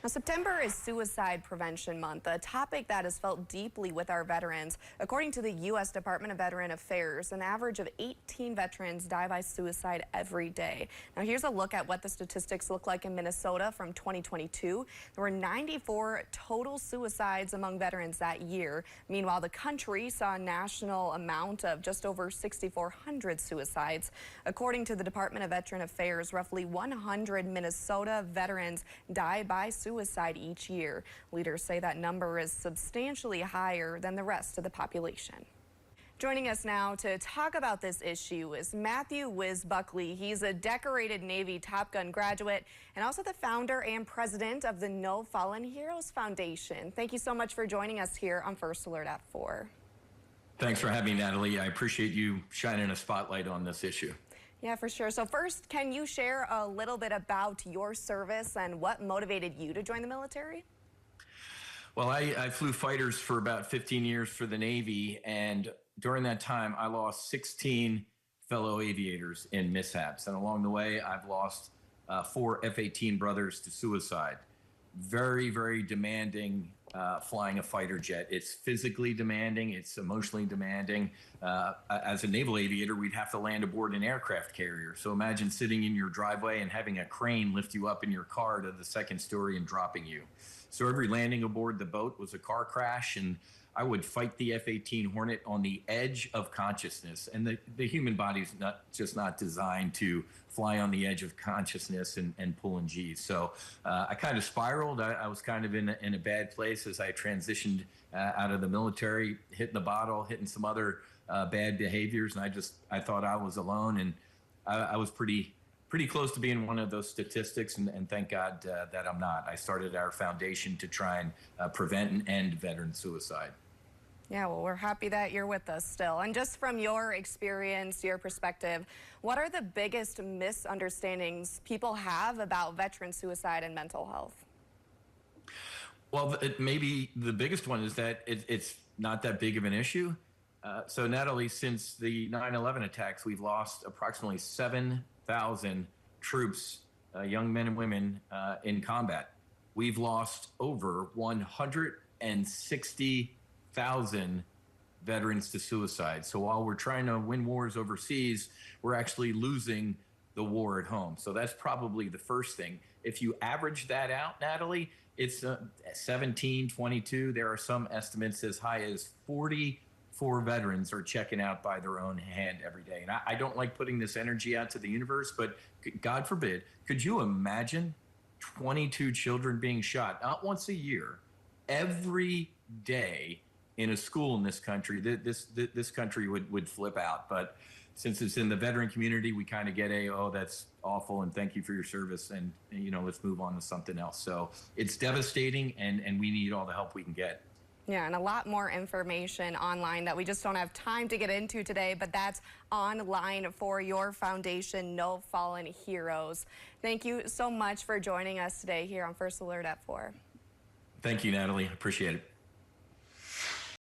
Now, September is Suicide Prevention Month, a topic that is felt deeply with our veterans. According to the U.S. Department of Veteran Affairs, an average of 18 veterans die by suicide every day. Now, here's a look at what the statistics look like in Minnesota from 2022. There were 94 total suicides among veterans that year. Meanwhile, the country saw a national amount of just over 6,400 suicides. According to the Department of Veteran Affairs, roughly 100 Minnesota veterans die by suicide each year. Leaders say that number is substantially higher than the rest of the population. Joining us now to talk about this issue is Matthew Whiz Buckley. He's a decorated Navy Top Gun graduate and also the founder and president of the No Fallen Heroes Foundation. Thank you so much for joining us here on First Alert at 4. Thanks for having me, Natalie. I appreciate you shining a spotlight on this issue. Yeah, for sure. So first, can you share a little bit about your service and what motivated you to join the military? Well, I flew fighters for about 15 years for the Navy, and during that time, I lost 16 fellow aviators in mishaps. And along the way, I've lost 4 F-18 brothers to suicide. Very, very demanding flying a fighter jet. It's physically demanding. It's emotionally demanding. As a naval aviator, we'd have to land aboard an aircraft carrier. So imagine sitting in your driveway and having a crane lift you up in your car to the second story and dropping you. So every landing aboard the boat was a car crash, and I would fight the F-18 Hornet on the edge of consciousness. And the human body's not designed to fly on the edge of consciousness and pulling G's. So I kind of spiraled. I was kind of in a bad place as I transitioned out of the military, hitting the bottle, hitting some other bad behaviors. And I thought I was alone, and I was pretty close to being one of those statistics, and thank God that I'm not. I started our foundation to try and prevent and end veteran suicide. Yeah, well, we're happy that you're with us still. And just from your experience, your perspective, what are the biggest misunderstandings people have about veteran suicide and mental health? Well, maybe the biggest one is that it's not that big of an issue. So Natalie, since the 9/11 attacks, we've lost approximately 7,000 troops, young men and women in combat. We've lost over 160,000 veterans to suicide. So while we're trying to win wars overseas, we're actually losing the war at home. So that's probably the first thing. If you average that out, Natalie, it's 17, 22. There are some estimates as high as 44 veterans are checking out by their own hand every day. And I don't like putting this energy out to the universe, but God forbid, could you imagine 22 children being shot, not once a year, every day in a school in this country? This country would flip out. But since it's in the veteran community, we kind of get oh, that's awful, and thank you for your service, and let's move on to something else. So it's devastating, and we need all the help we can get. Yeah, and a lot more information online that we just don't have time to get into today, but that's online for your foundation, No Fallen Heroes. Thank you so much for joining us today here on First Alert at 4. Thank you, Natalie. Appreciate it.